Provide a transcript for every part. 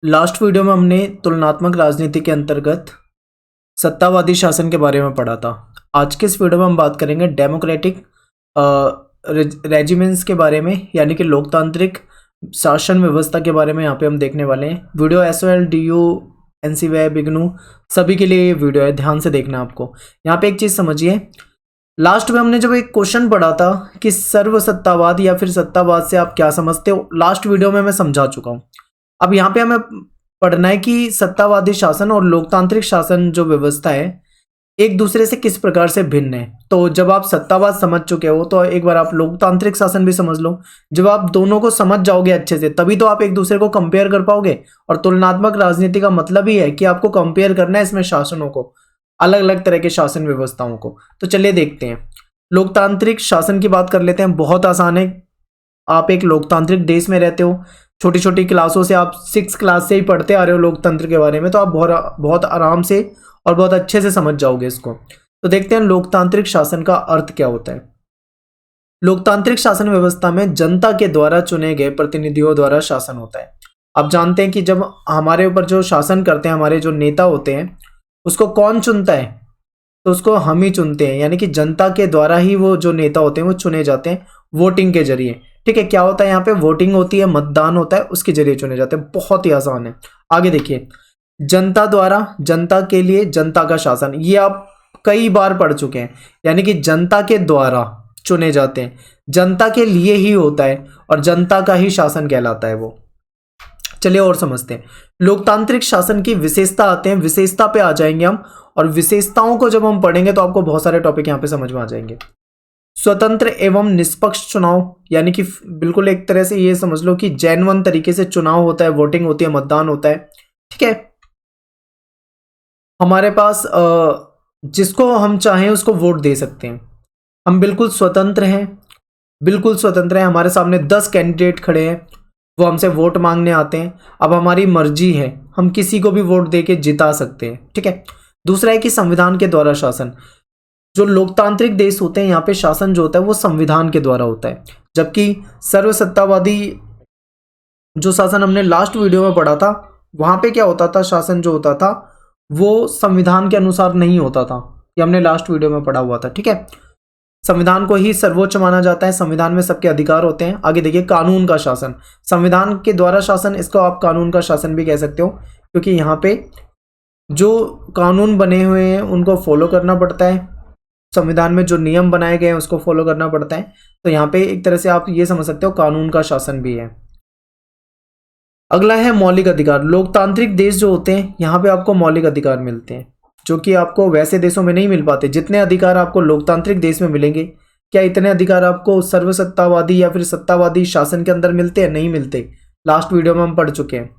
Last video में हमने तुलनात्मक राजनीति के अंतर्गत सत्तावादी शासन के बारे में पढ़ा था। आज के इस वीडियो में हम बात करेंगे डेमोक्रेटिक रेजिमेंट्स के बारे में, यानी कि लोकतांत्रिक शासन व्यवस्था के बारे में यहाँ पे हम देखने वाले हैं। वीडियो SOL, DU, NCVI, बिगनू सभी के लिए ये वीडियो है, ध्यान से देखना है आपको। यहाँ पे एक चीज़ समझिए, लास्ट में हमने जब एक क्वेश्चन पढ़ा था कि सर्वसत्तावाद या फिर सत्तावाद से आप क्या समझते हो, लास्ट वीडियो में मैं समझा चुका हूँ। अब यहाँ पे हमें पढ़ना है कि सत्तावादी शासन और लोकतांत्रिक शासन जो व्यवस्था है एक दूसरे से किस प्रकार से भिन्न है। तो जब आप सत्तावाद समझ चुके हो तो एक बार आप लोकतांत्रिक शासन भी समझ लो। जब आप दोनों को समझ जाओगे अच्छे से तभी तो आप एक दूसरे को कंपेयर कर पाओगे। और तुलनात्मक राजनीति का मतलब ही है कि आपको कंपेयर करना है इसमें शासनों को, अलग अलग तरह के शासन व्यवस्थाओं को। तो चलिए देखते हैं, लोकतांत्रिक शासन की बात कर लेते हैं। बहुत आसान है, आप एक लोकतांत्रिक देश में रहते हो, छोटी छोटी क्लासों से आप 6 क्लास से ही पढ़ते आ रहे हो लोकतंत्र के बारे में, तो आप बहुत आराम से और बहुत अच्छे से समझ जाओगे इसको। तो देखते हैं लोकतांत्रिक शासन का अर्थ क्या होता है। लोकतांत्रिक शासन व्यवस्था में जनता के द्वारा चुने गए प्रतिनिधियों द्वारा शासन होता है। आप जानते हैं कि जब हमारे ऊपर जो शासन करते हैं, हमारे जो नेता होते हैं, उसको कौन चुनता है? तो उसको हम ही चुनते हैं, यानी कि जनता के द्वारा ही वो जो नेता होते हैं वो चुने जाते हैं वोटिंग के जरिए। ठीक है, क्या होता है यहाँ पे? वोटिंग होती है, मतदान होता है, उसके जरिए चुने जाते हैं। बहुत ही आसान है। आगे देखिए, जनता द्वारा, जनता के लिए, जनता का शासन, ये आप कई बार पढ़ चुके हैं। यानी कि जनता के द्वारा चुने जाते हैं, जनता के लिए ही होता है और जनता का ही शासन कहलाता है वो। चलिए और समझते हैं, लोकतांत्रिक शासन की विशेषता आते हैं, विशेषता पे आ जाएंगे हम। और विशेषताओं को जब हम पढ़ेंगे तो आपको बहुत सारे टॉपिक यहाँ पे समझ में आ जाएंगे। स्वतंत्र एवं निष्पक्ष चुनाव, यानी कि बिल्कुल एक तरह से ये समझ लो कि जेन्युइन तरीके से चुनाव होता है, वोटिंग होती है, मतदान होता है। ठीक है, हमारे पास जिसको हम चाहें उसको वोट दे सकते हैं। हम बिल्कुल स्वतंत्र हैं, बिल्कुल स्वतंत्र हैं। हमारे सामने 10 कैंडिडेट खड़े हैं, वो हमसे वोट मांगने आते हैं। अब हमारी मर्जी है, हम किसी को भी वोट दे के जिता सकते हैं। ठीक है। दूसरा है कि संविधान के द्वारा शासन। जो लोकतांत्रिक देश होते हैं यहाँ पे शासन जो होता है वो संविधान के द्वारा होता है, जबकि सर्वसत्तावादी जो शासन हमने लास्ट वीडियो में पढ़ा था वहां पे क्या होता था, शासन जो होता था वो संविधान के अनुसार नहीं होता था। ये हमने लास्ट वीडियो में पढ़ा हुआ था। ठीक है, संविधान को ही सर्वोच्च माना जाता है, संविधान में सबके अधिकार होते हैं। आगे देखिए, कानून का शासन, संविधान के द्वारा शासन, इसको आप कानून का शासन भी कह सकते हो, क्योंकि यहाँ पे जो कानून बने हुए हैं उनको फॉलो करना पड़ता है। संविधान में जो नियम बनाए गए हैं उसको फॉलो करना पड़ता है। तो यहाँ पे एक तरह से आप ये समझ सकते हो कानून का शासन भी है। अगला है मौलिक अधिकार। लोकतांत्रिक देश जो होते हैं यहाँ पे आपको मौलिक अधिकार मिलते हैं, जो कि आपको वैसे देशों में नहीं मिल पाते। जितने अधिकार आपको लोकतांत्रिक देश में मिलेंगे, क्या इतने अधिकार आपको सर्वसत्तावादी या फिर सत्तावादी शासन के अंदर मिलते हैं? नहीं मिलते। लास्ट वीडियो में हम पढ़ चुके हैं।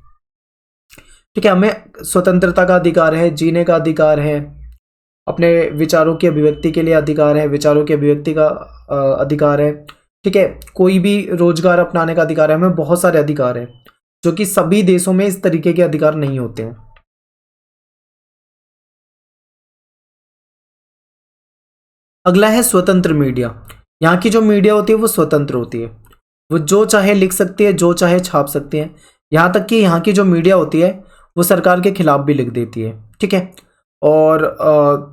ठीक है, हमें स्वतंत्रता का अधिकार है, जीने का अधिकार है, अपने विचारों की अभिव्यक्ति के लिए अधिकार है, विचारों की अभिव्यक्ति का अधिकार है। ठीक है, कोई भी रोजगार अपनाने का अधिकार है। हमें बहुत सारे अधिकार है, जो कि सभी देशों में इस तरीके के अधिकार नहीं होते हैं। अगला है स्वतंत्र मीडिया। यहाँ की जो मीडिया होती है वो स्वतंत्र होती है, वो जो चाहे लिख सकती है, जो चाहे छाप सकती है। यहाँ तक कि यहाँ की जो मीडिया होती है वो सरकार के खिलाफ भी लिख देती है। ठीक है, और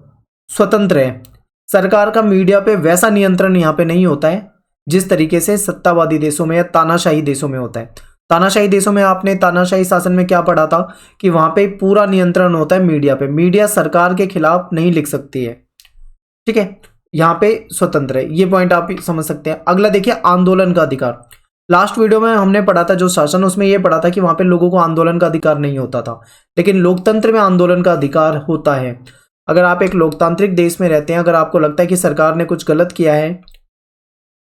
स्वतंत्र है। सरकार का मीडिया पे वैसा नियंत्रण यहाँ पे नहीं होता है जिस तरीके से सत्तावादी देशों में या तानाशाही देशों में होता है। तानाशाही देशों में आपने तानाशाही शासन में क्या पढ़ा था कि वहां पे पूरा नियंत्रण होता है मीडिया पे, मीडिया सरकार के खिलाफ नहीं लिख सकती है। ठीक है, यहाँ पे स्वतंत्र है, ये पॉइंट आप समझ सकते हैं। अगला देखिए, आंदोलन का अधिकार। लास्ट वीडियो में हमने पढ़ा था जो शासन, उसमें यह पढ़ा था कि वहां पे लोगों को आंदोलन का अधिकार नहीं होता था, लेकिन लोकतंत्र में आंदोलन का अधिकार होता है। अगर आप एक लोकतांत्रिक देश में रहते हैं, अगर आपको लगता है कि सरकार ने कुछ गलत किया है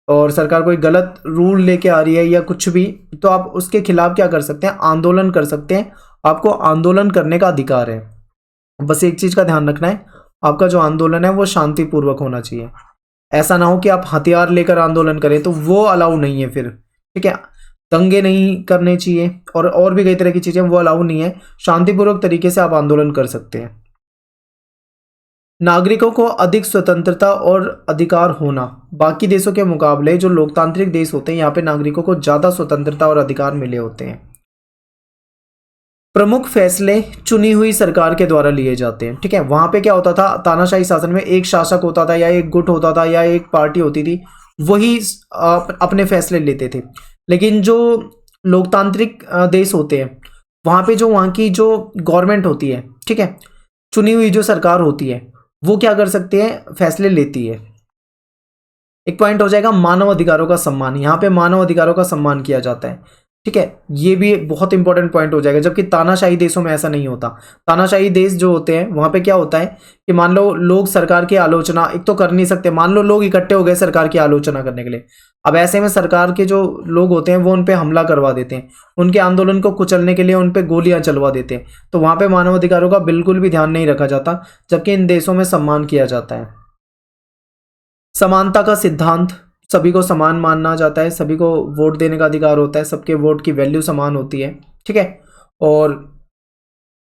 और सरकार कोई गलत रूल लेके आ रही है या कुछ भी, तो आप उसके खिलाफ क्या कर सकते हैं? आंदोलन कर सकते हैं। आपको आंदोलन करने का अधिकार है। बस एक चीज का ध्यान रखना है, आपका जो आंदोलन है वो शांतिपूर्वक होना चाहिए। ऐसा ना हो कि आप हथियार लेकर आंदोलन करें, तो वो अलाउ नहीं है फिर। ठीक है, दंगे नहीं करने चाहिए और भी कई तरह की चीजें वो अलाउ नहीं है। शांतिपूर्वक तरीके से आप आंदोलन कर सकते हैं। नागरिकों को अधिक स्वतंत्रता और अधिकार होना। बाकी देशों के मुकाबले जो लोकतांत्रिक देश होते हैं यहाँ पे नागरिकों को ज्यादा स्वतंत्रता और अधिकार मिले होते हैं। प्रमुख फैसले चुनी हुई सरकार के द्वारा लिए जाते हैं। ठीक है, वहां पे क्या होता था, तानाशाही शासन में एक शासक होता था या एक गुट होता था या एक पार्टी होती थी, वही अपने फैसले लेते थे। लेकिन जो लोकतांत्रिक देश होते हैं वहां पे जो वहां की जो गवर्नमेंट होती है, ठीक है, चुनी हुई जो सरकार होती है, वो क्या कर सकती है, फैसले लेती है। एक पॉइंट हो जाएगा मानव अधिकारों का सम्मान। यहाँ पे मानव अधिकारों का सम्मान किया जाता है। ठीक है, ये भी एक बहुत इंपॉर्टेंट पॉइंट हो जाएगा, जबकि तानाशाही देशों में ऐसा नहीं होता। तानाशाही देश जो होते हैं वहां पे क्या होता है कि मान लो लोग सरकार की आलोचना एक तो कर नहीं सकते, मान लो लोग इकट्ठे हो गए सरकार की आलोचना करने के लिए, अब ऐसे में सरकार के जो लोग होते हैं वो उन पे हमला करवा देते हैं, उनके आंदोलन को कुचलने के लिए उन पे गोलियां चलवा देते हैं। तो वहां पे मानव अधिकारों का बिल्कुल भी ध्यान नहीं रखा जाता, जबकि इन देशों में सम्मान किया जाता है। समानता का सिद्धांत, सभी को समान मानना जाता है, सभी को वोट देने का अधिकार होता है, सबके वोट की वैल्यू समान होती है। ठीक है, और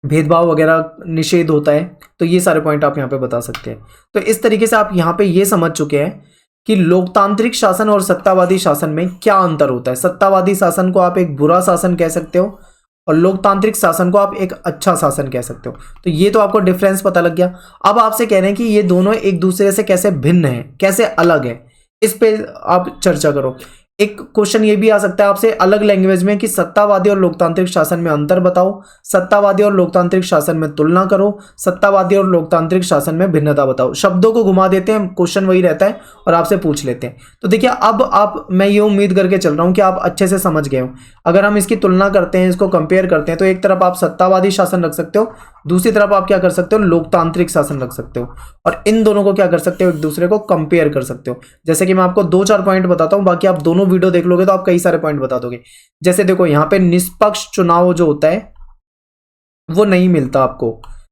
भेदभाव वगैरह निषेध होता है। तो ये सारे पॉइंट आप यहाँ पे बता सकते हैं। तो इस तरीके से आप यहाँ पे ये समझ चुके हैं कि लोकतांत्रिक शासन और सत्तावादी शासन में क्या अंतर होता है। सत्तावादी शासन को आप एक बुरा शासन कह सकते हो और लोकतांत्रिक शासन को आप एक अच्छा शासन कह सकते हो। तो ये तो आपको डिफरेंस पता लग गया। अब आपसे कह रहे हैं कि ये दोनों एक दूसरे से कैसे भिन्न हैं, कैसे अलग है, इस पे आप चर्चा करो। एक क्वेश्चन ये भी आ सकता है आपसे अलग लैंग्वेज में कि सत्तावादी और लोकतांत्रिक शासन में अंतर बताओ, सत्तावादी और लोकतांत्रिक शासन में तुलना करो, सत्तावादी और लोकतांत्रिक शासन में भिन्नता बताओ। शब्दों को घुमा देते हैं, क्वेश्चन वही रहता है और आपसे पूछ लेते हैं। तो देखिए अब मैं ये उम्मीद करके चल रहा हूं कि आप अच्छे से समझ गए हो। अगर हम इसकी तुलना करते हैं, इसको कंपेयर करते हैं, तो एक तरफ आप सत्तावादी शासन रख सकते हो, दूसरी तरफ आप क्या कर सकते हो, लोकतांत्रिक शासन रख सकते हो, और इन दोनों को क्या कर सकते हो, एक दूसरे को कंपेयर कर सकते हो। जैसे कि मैं आपको 2-4 पॉइंट बताता हूं, बाकी आप दोनों वीडियो देख लोगे तो आप कई सारे पॉइंट बता दोगे। जैसे देखो यहाँ पे निष्पक्ष चुनाव जो होता है वो नहीं मिलता आपको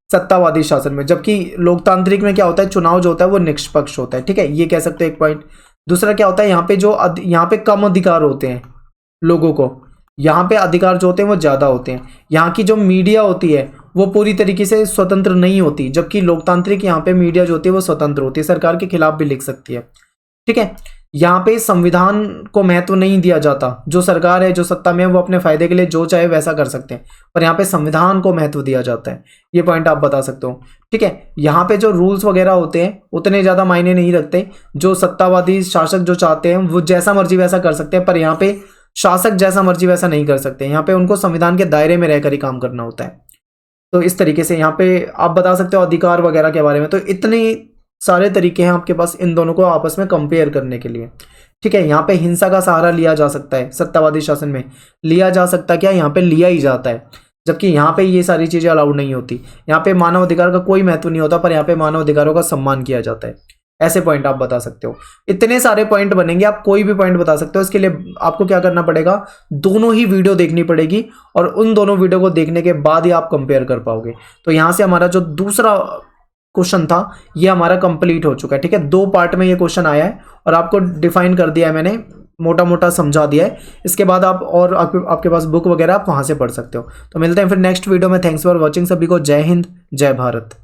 सत्तावादी शासन में, जबकि लोकतांत्रिक में क्या होता है, चुनाव जो होता है वो निष्पक्ष होता है। ठीक है, ये कह सकते हो एक पॉइंट। दूसरा क्या होता है, यहाँ पे कम अधिकार होते हैं लोगों को, यहाँ पे अधिकार जो होते हैं वो ज्यादा होते हैं। यहाँ की जो मीडिया होती है वो पूरी तरीके से स्वतंत्र नहीं होती, जबकि लोकतांत्रिक यहाँ पे मीडिया जो होती है वो स्वतंत्र होती है, सरकार के खिलाफ भी लिख सकती है। ठीक है, यहाँ पे संविधान को महत्व नहीं दिया जाता। जो सरकार है, जो सत्ता में है, वो अपने फायदे के लिए जो चाहे वैसा कर सकते हैं, पर यहाँ पे संविधान को महत्व दिया जाता है। ये पॉइंट आप बता सकते हो। ठीक है, यहाँ पे जो रूल्स वगैरह होते हैं उतने ज्यादा मायने नहीं रखते। जो सत्तावादी शासक जो चाहते हैं वो जैसा मर्जी वैसा कर सकते हैं, पर यहाँ पे शासक जैसा मर्जी वैसा नहीं कर सकते। यहाँ पे उनको संविधान के दायरे में रहकर ही काम करना होता है। तो इस तरीके से यहाँ पे आप बता सकते हो अधिकार वगैरह के बारे में। तो इतने सारे तरीके हैं आपके पास इन दोनों को आपस में कंपेयर करने के लिए। ठीक है, यहाँ पे हिंसा का सहारा लिया जा सकता है, सत्तावादी शासन में लिया जा सकता है, क्या यहाँ पे लिया ही जाता है, जबकि यहाँ पे ये सारी चीजें अलाउड नहीं होती। यहाँ पे मानव अधिकार का कोई महत्व नहीं होता, पर यहाँ पे मानव अधिकारों का सम्मान किया जाता है। ऐसे पॉइंट आप बता सकते हो। इतने सारे पॉइंट बनेंगे, आप कोई भी पॉइंट बता सकते हो। इसके लिए आपको क्या करना पड़ेगा, दोनों ही वीडियो देखनी पड़ेगी, और उन दोनों वीडियो को देखने के बाद ही आप कंपेयर कर पाओगे। तो यहाँ से हमारा जो दूसरा क्वेश्चन था ये हमारा कंप्लीट हो चुका है। ठीक है, 2 पार्ट में ये क्वेश्चन आया है और आपको डिफाइन कर दिया है मैंने, मोटा मोटा समझा दिया है। इसके बाद आप और आपके पास बुक वगैरह आप वहां से पढ़ सकते हो। तो मिलते हैं फिर नेक्स्ट वीडियो में। Thanks for watching. सभी को जय हिंद, जय भारत।